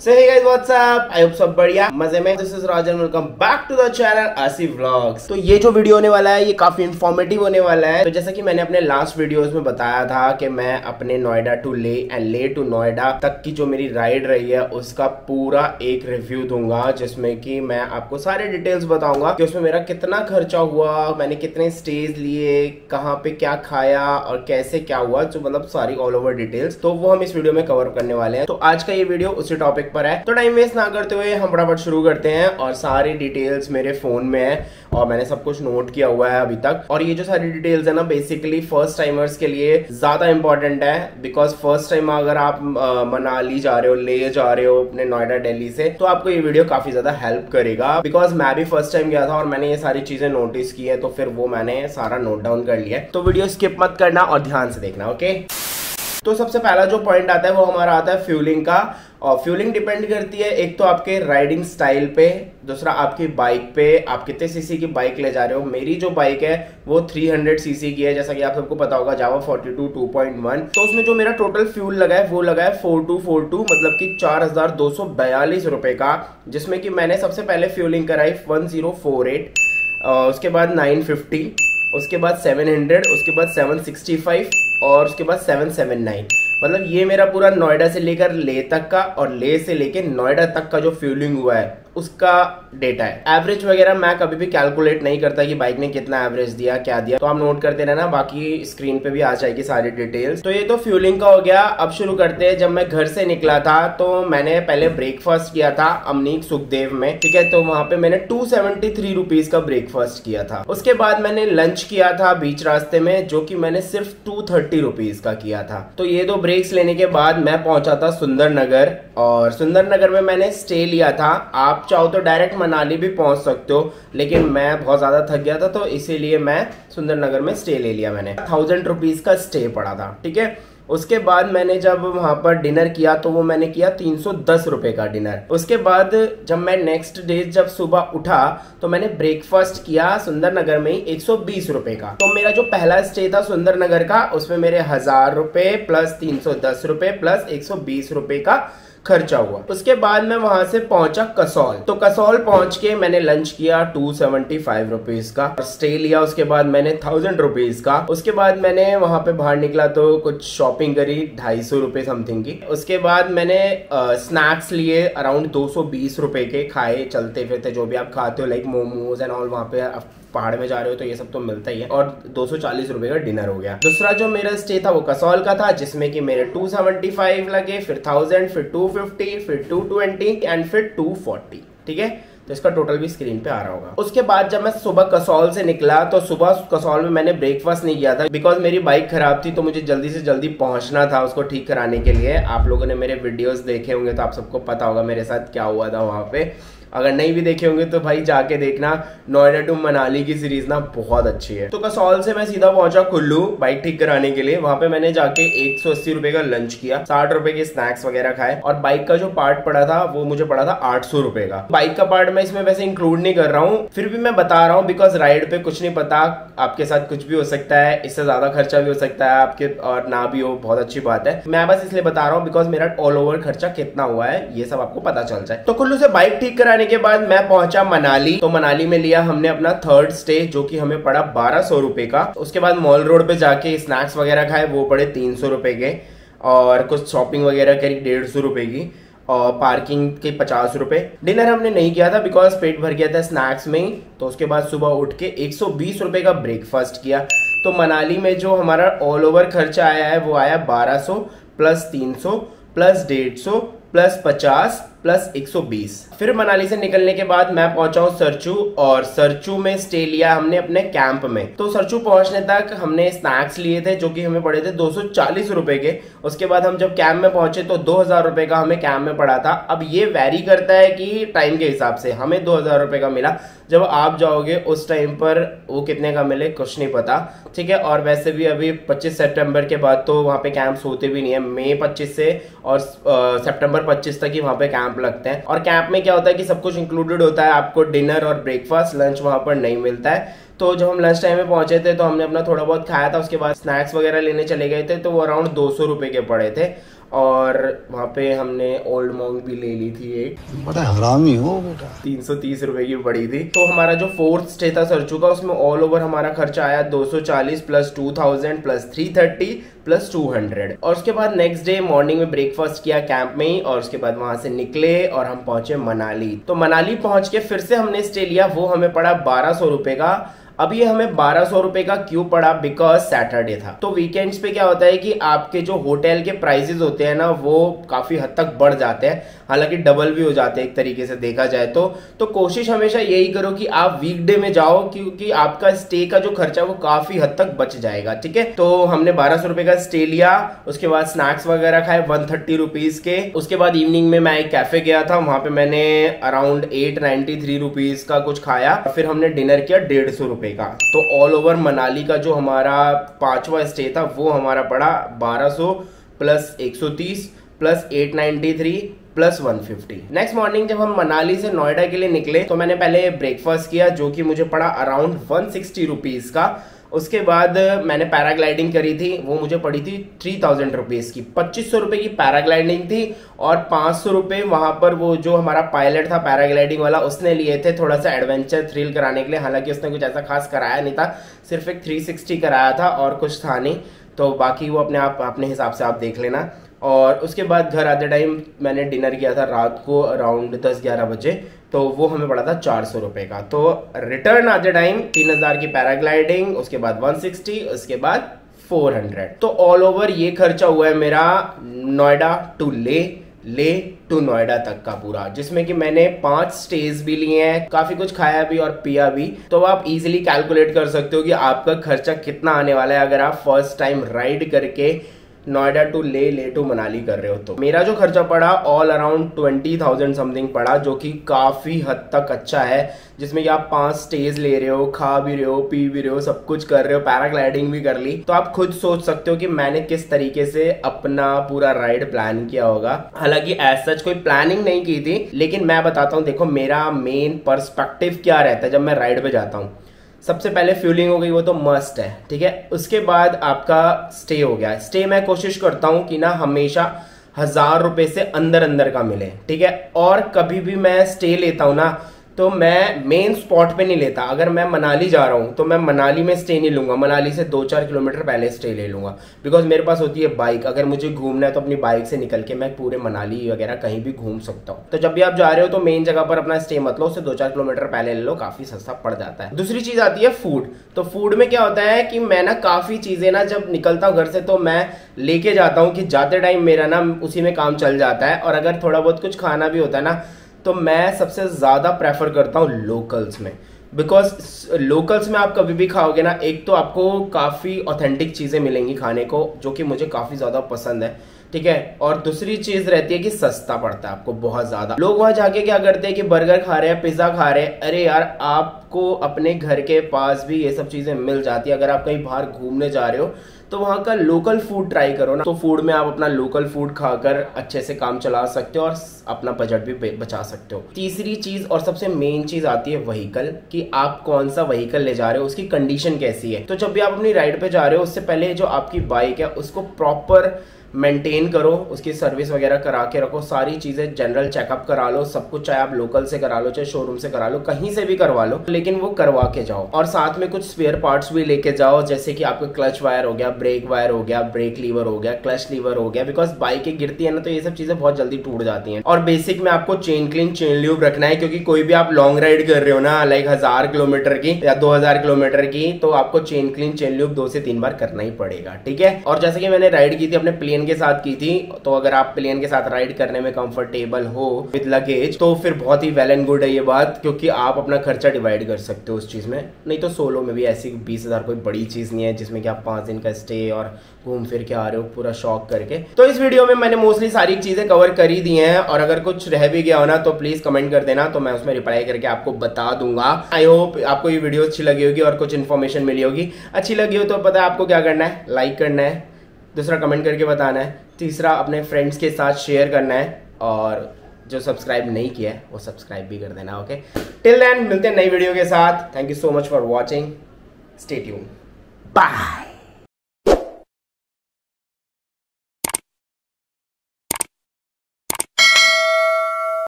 So hey guys, what's up? I hope सब बढ़िया मजे में। This is Rajan, welcome back to the channel Asif vlogs. तो ये जो वीडियो होने वाला है ये काफी इंफॉर्मेटिव होने वाला है। तो जैसा कि मैंने अपने लास्ट वीडियोस में बताया था कि मैं अपने नोएडा टू ले एंड ले टू नोएडा तक की जो मेरी राइड रही है उसका पूरा एक रिव्यू दूंगा, जिसमें कि मैं आपको सारे डिटेल्स बताऊंगा कि उसमें मेरा कितना खर्चा हुआ, मैंने कितने स्टेज लिए, कहाँ पे क्या खाया और कैसे क्या हुआ, जो मतलब सारी ऑल ओवर डिटेल्स तो वो हम इस वीडियो में कवर करने वाले हैं। तो आज का ये वीडियो उसी टॉपिक पर है, तो टाइम वेस्ट ना करते हुए हम फटाफट शुरू करते हैं। और सारी डिटेल्स मेरे फोन में है और मैंने सब कुछ नोट किया हुआ है अभी तक। और ये जो सारी डिटेल्स है ना, बेसिकली फर्स्ट टाइमर्स के लिए ज्यादा इंपॉर्टेंट है, बिकॉज फर्स्ट टाइम अगर आप मनाली जा रहे हो, ले जा रहे हो अपने नोएडा दिल्ली से, तो आपको ये वीडियो काफी ज्यादा हेल्प करेगा। बिकॉज मैं भी फर्स्ट टाइम गया था और मैंने ये सारी चीजें नोटिस की है, तो फिर वो मैंने सारा नोट डाउन कर लिया है। तो वीडियो स्किप मत करना और ध्यान से देखना, ओके। तो सबसे पहला जो पॉइंट आता है वो हमारा आता है फ्यूलिंग का। और फ्यूलिंग डिपेंड करती है एक तो आपके राइडिंग स्टाइल पे, दूसरा आपकी बाइक पे, आप कितने सीसी की बाइक ले जा रहे हो। मेरी जो बाइक है वो 300 सीसी की है, जैसा कि आप सबको पता होगा, जावा 42 2.1। तो उसमें जो मेरा टोटल फ्यूल लगा है वो लगा है 4242, मतलब कि 4242 रुपए का, जिसमें कि मैंने सबसे पहले फ्यूलिंग कराई 1048, उसके बाद 950, उसके बाद 700, उसके बाद 765 और उसके बाद 779। मतलब ये मेरा पूरा नोएडा से लेकर ले तक का और ले से लेकर नोएडा तक का जो फ्यूलिंग हुआ है उसका डेटा है। एवरेज वगैरह मैं कभी भी कैलकुलेट नहीं करता कि बाइक ने कितना एवरेज दिया, क्या दिया, तो आप नोट करते रहना, बाकी स्क्रीन पे भी आ जाएगी सारी डिटेल्स। तो ये तो फ्यूलिंग का हो गया। अब शुरू करते हैं। जब मैं घर से निकला था तो मैंने पहले ब्रेकफास्ट किया था अमनीक सुखदेव में, ठीक है। तो वहां पे मैंने 273 रुपीज का ब्रेकफास्ट किया था। उसके बाद मैंने लंच किया था बीच रास्ते में, जो कि मैंने सिर्फ 230 रुपीज का किया था। तो ये दो ब्रेक्स लेने के बाद मैं पहुंचा था सुंदर नगर, और सुंदर नगर में मैंने स्टे लिया था। आप चाहो तो डायरेक्ट मनाली भी पहुंच सकते हो, लेकिन मैं बहुत ज्यादा थक गया था तो इसीलिए मैं सुंदर नगर में स्टे ले लिया। मैंने 1000 रुपीज का स्टे पड़ा था, ठीक है। उसके बाद मैंने जब वहां पर डिनर किया तो वो मैंने किया 310 रुपए का डिनर। उसके बाद जब मैं नेक्स्ट डे जब सुबह उठा तो मैंने ब्रेकफास्ट किया सुंदर नगर में ही 120 रुपए का। तो मेरा जो पहला स्टे था सुंदर नगर का, उसमें मेरे 1000 रुपए प्लस 310 रुपए प्लस 120 रुपए का खर्चा हुआ। उसके बाद मैं वहां से पहुंचा कसौल। तो कसौल पहुंच के मैंने लंच किया 275 रुपीज का, स्टे लिया उसके बाद मैंने 1000 रुपीज का। उसके बाद मैंने वहां पे बाहर निकला तो कुछ शॉपिंग करी 250 रुपए समथिंग की। उसके बाद मैंने स्नैक्स लिए अराउंड 220 रुपए के, खाए चलते फिरते जो भी आप खाते हो, लाइक मोमोज एंड ऑल। वहां पे पहाड़ में जा रहे हो तो ये सब तो मिलता ही है। और 240 रुपए का डिनर हो गया। दूसरा जो मेरा स्टे था वो कसौल का था, जिसमें कि मेरे 275 लगे, फिर 1000, फिर 250, फिर 220 एंड फिर 240, ठीक है। तो इसका टोटल भी स्क्रीन पे आ रहा होगा। उसके बाद जब मैं सुबह कसौल से निकला तो सुबह कसौल में मैंने ब्रेकफास्ट नहीं किया था, बिकॉज मेरी बाइक खराब थी तो मुझे जल्दी से जल्दी पहुंचना था उसको ठीक कराने के लिए। आप लोगों ने मेरे वीडियोस देखे होंगे तो आप सबको पता होगा मेरे साथ क्या हुआ था वहां पे। अगर नहीं भी देखे होंगे तो भाई जाके देखना, नोएडा टू मनाली की सीरीज ना बहुत अच्छी है। तो कसौल से मैं सीधा पहुंचा कुल्लू बाइक ठीक कराने के लिए। वहां पे मैंने जाके 180 रुपए का लंच किया, 60 रुपए के स्नैक्स वगैरह खाए, और बाइक का जो पार्ट पड़ा था वो मुझे पड़ा था 800 रुपए का। बाइक का पार्ट मैं इसमें वैसे इंक्लूड नहीं कर रहा हूँ, फिर भी मैं बता रहा हूँ बिकॉज राइड पे कुछ नहीं पता, आपके साथ कुछ भी हो सकता है, इससे ज्यादा खर्चा भी हो सकता है आपके, और ना भी हो, बहुत अच्छी बात है। मैं बस इसलिए बता रहा हूँ बिकॉज मेरा ऑल ओवर खर्चा कितना हुआ है ये सब आपको पता चल जाए। तो कुल्लू से बाइक ठीक कराने के बाद मैं पहुंचा मनाली। तो मनाली में लिया हमने अपना थर्ड स्टे, जो कि हमें पड़ा 1200 रुपए का। उसके बाद मॉल रोड पे जाके स्नैक्स वगैरह खाए, वो पड़े 300 रुपए के, और कुछ शॉपिंग वगैरह करी 150 रुपए की, और पार्किंग के 50 रुपए। डिनर हमने नहीं किया था बिकॉज पेट भर गया था स्नैक्स में ही। तो उसके बाद सुबह उठ के 120 रुपए का ब्रेकफास्ट किया। तो मनाली में जो हमारा ऑल ओवर खर्चा आया है वो आया 1200 प्लस 300 प्लस 150 प्लस 50 प्लस 120। फिर मनाली से निकलने के बाद मैं पहुंचा हूं सरचू, और सरचू में स्टे लिया हमने अपने कैंप में। तो सरचू पहुंचने तक हमने स्नैक्स लिए थे जो कि हमें पड़े थे 240 रुपए के। उसके बाद हम जब कैंप में पहुंचे तो 2000 रुपए का हमें कैंप में पड़ा था। अब ये वैरी करता है कि टाइम के हिसाब से, हमें 2000 रुपए का मिला। जब आप जाओगे उस टाइम पर वो कितने का मिले कुछ नहीं पता, ठीक है। और वैसे भी अभी 25 सितंबर के बाद तो वहां पे कैंप्स होते भी नहीं है। मई 25 से और सितंबर 25 तक ही वहां पे कैंप लगते हैं। और कैंप में क्या होता है कि सब कुछ इंक्लूडेड होता है, आपको डिनर और ब्रेकफास्ट, लंच वहां पर नहीं मिलता है। तो जब हम लंच टाइम में पहुंचे थे तो हमने अपना थोड़ा बहुत खाया था, उसके बाद स्नैक्स वगैरह लेने चले गए थे, तो वो अराउंड 200 रुपए के पड़े थे। और वहाँ पे हमने ओल्ड मॉन्क भी ले ली थी एक, बड़ा हरामी हो बेटा। 330 रुपए की पड़ी थी। तो हमारा जो 4th स्टे था सरचू का, उसमें ऑल ओवर हमारा खर्चा आया 240 प्लस 2000 प्लस 330 प्लस 200। और उसके बाद नेक्स्ट डे मॉर्निंग में ब्रेकफास्ट किया कैंप में ही, और उसके बाद वहां से निकले और हम पहुंचे मनाली। तो मनाली पहुंच के फिर से हमने स्टे लिया, वो हमें पड़ा 1200 रुपए का। अब ये हमें 1200 रुपए का क्यों पड़ा, बिकॉज सैटरडे था। तो वीकेंड्स पे क्या होता है कि आपके जो होटल के प्राइसेस होते हैं ना, वो काफी हद तक बढ़ जाते हैं, हालांकि डबल भी हो जाते हैं एक तरीके से देखा जाए तो कोशिश हमेशा यही करो कि आप वीकडे में जाओ, क्योंकि आपका स्टे का जो खर्चा वो काफी हद तक बच जाएगा। ठीक है, तो हमने 1200 रुपए का स्टे लिया, उसके बाद स्नैक्स वगैरह खाए 130 रुपीज के। उसके बाद इवनिंग में मैं एक कैफे गया था, वहां पे मैंने अराउंड 893 रुपीज का कुछ खाया। फिर हमने डिनर किया 150 रुपए का। तो ऑल ओवर मनाली का जो हमारा 5वां स्टे था वो हमारा पड़ा 1200 plus 130 plus 893 plus 150। Next morning जब हम मनाली से नोएडा के लिए निकले तो मैंने पहले ब्रेकफास्ट किया, जो कि मुझे पड़ा अराउंड 160 रुपीज का। उसके बाद मैंने पैराग्लाइडिंग करी थी, वो मुझे पड़ी थी 3000 रुपीज की। 2500 रुपए की पैराग्लाइडिंग थी और 500 रुपए वहां पर वो जो हमारा पायलट था पैराग्लाइडिंग वाला, उसने लिए थे थोड़ा सा एडवेंचर थ्रिल कराने के लिए। हालांकि उसने कुछ ऐसा खास कराया नहीं था, सिर्फ एक 360 कराया था और कुछ था नहीं, तो बाकी वो अपने हिसाब से आप देख लेना। और उसके बाद घर आते टाइम मैंने डिनर किया था रात को अराउंड 10-11 बजे, तो वो हमें पड़ा था 400 रुपए का। तो रिटर्न आते टाइम 3000 की पैराग्लाइडिंग, उसके बाद 160, उसके बाद 400। तो ऑल ओवर ये खर्चा हुआ है मेरा नोएडा टू ले टू नोएडा तक का पूरा, जिसमें कि मैंने 5 स्टेज भी लिए हैं, काफी कुछ खाया भी और पिया भी। तो आप इजीली कैलकुलेट कर सकते हो कि आपका खर्चा कितना आने वाला है अगर आप फर्स्ट टाइम राइड करके नोएडा टू ले टू मनाली कर रहे हो। तो मेरा जो खर्चा पड़ा ऑल अराउंड 20,000 समथिंग पड़ा, जो कि काफी हद तक अच्छा है, जिसमें कि आप 5 स्टेज ले रहे हो, खा भी रहे हो, पी भी रहे हो, सब कुछ कर रहे हो, पैराग्लाइडिंग भी कर ली। तो आप खुद सोच सकते हो कि मैंने किस तरीके से अपना पूरा राइड प्लान किया होगा। हालांकि एज सच कोई प्लानिंग नहीं की थी, लेकिन मैं बताता हूँ, देखो मेरा मेन पर्सपेक्टिव क्या रहता है जब मैं राइड पे जाता हूँ। सबसे पहले फ्यूलिंग हो गई, वो तो मस्ट है, ठीक है। उसके बाद आपका स्टे हो गया। स्टे मैं कोशिश करता हूं कि ना हमेशा 1000 रुपए से अंदर का मिले, ठीक है। और कभी भी मैं स्टे लेता हूं ना, तो मैं मेन स्पॉट पे नहीं लेता। अगर मैं मनाली जा रहा हूं तो मैं मनाली में स्टे नहीं लूंगा, मनाली से 2-4 किलोमीटर पहले स्टे ले लूंगा, बिकॉज मेरे पास होती है बाइक। अगर मुझे घूमना है तो अपनी बाइक से निकल के मैं पूरे मनाली वगैरह कहीं भी घूम सकता हूँ। तो जब भी आप जा रहे हो तो मेन जगह पर अपना स्टे मत लो, उससे 2-4 किलोमीटर पहले ले लो, काफी सस्ता पड़ जाता है। दूसरी चीज आती है फूड। तो फूड में क्या होता है कि मैं ना काफी चीजें ना जब निकलता हूँ घर से तो मैं लेके जाता हूँ कि जाते टाइम मेरा ना उसी में काम चल जाता है। और अगर थोड़ा बहुत कुछ खाना भी होता है ना, तो मैं सबसे ज्यादा प्रेफर करता हूँ लोकल्स में, बिकॉज लोकल्स में आप कभी भी खाओगे ना, एक तो आपको काफी ऑथेंटिक चीजें मिलेंगी खाने को, जो कि मुझे काफी ज्यादा पसंद है, ठीक है। और दूसरी चीज रहती है कि सस्ता पड़ता है आपको बहुत ज्यादा। लोग वहां जाके क्या करते हैं कि बर्गर खा रहे हैं, पिज्जा खा रहे हैं। अरे यार, आपको अपने घर के पास भी ये सब चीजें मिल जाती है। अगर आप कहीं बाहर घूमने जा रहे हो तो वहां का लोकल फूड ट्राई करो ना। तो फूड में आप अपना लोकल फूड खाकर अच्छे से काम चला सकते हो और अपना बजट भी बचा सकते हो। तीसरी चीज और सबसे मेन चीज आती है व्हीकल, कि आप कौन सा व्हीकल ले जा रहे हो, उसकी कंडीशन कैसी है। तो जब भी आप अपनी राइड पे जा रहे हो, उससे पहले जो आपकी बाइक है उसको प्रॉपर मेंटेन करो, उसकी सर्विस वगैरह करा के रखो, सारी चीजें जनरल चेकअप करा लो, सब कुछ, चाहे आप लोकल से करा लो, चाहे शोरूम से करा लो, कहीं से भी करवा लो, लेकिन वो करवा के जाओ। और साथ में कुछ स्पेयर पार्ट्स भी लेके जाओ, जैसे कि आपका क्लच वायर हो गया, ब्रेक वायर हो गया, ब्रेक लीवर हो गया, क्लच लीवर हो गया, बिकॉज बाइकें गिरती है ना तो ये सब चीजें बहुत जल्दी टूट जाती हैं। और बेसिक में आपको चेन क्लीन, चेन ल्यूब रखना है, क्योंकि कोई भी आप लॉन्ग राइड कर रहे हो ना, लाइक 1000 किलोमीटर की या 2000 किलोमीटर की, तो आपको चेन क्लीन, चेन ल्यूब 2 से 3 बार करना ही पड़ेगा, ठीक है। और जैसे कि मैंने राइड की थी अपने प्लेन के साथ की थी, तो अगर आप प्लेन के साथ राइड करने में कंफर्टेबल हो विद लगेज, तो फिर बहुत ही वेल एंड गुड है ये बात, क्योंकि आप अपना खर्चा डिवाइड कर सकते हो उस चीज में। नहीं तो सोलो में भी ऐसी 20,000 कोई बड़ी चीज नहीं है जिसमें कि आप 5 दिन का स्टे और घूम फिर के आ रहे हो पूरा शौक करके। तो इस वीडियो में मैंने मोस्टली सारी चीजें कवर कर ही दी हैं, और अगर कुछ रह भी गया हो ना तो प्लीज कमेंट कर देना, तो मैं उसमें रिप्लाई करके आपको बता दूंगा। आई होप आपको ये वीडियो अच्छी लगी होगी और कुछ इन्फॉर्मेशन मिली होगी। अच्छी लगी हो तो पता है आपको क्या करना है, लाइक करना है, दूसरा कमेंट करके बताना है, तीसरा अपने फ्रेंड्स के साथ शेयर करना है, और जो सब्सक्राइब नहीं किया है वो सब्सक्राइब भी कर देना। ओके, टिल देन मिलते हैं नई वीडियो के साथ। Thank you so much for watching, stay tuned, bye.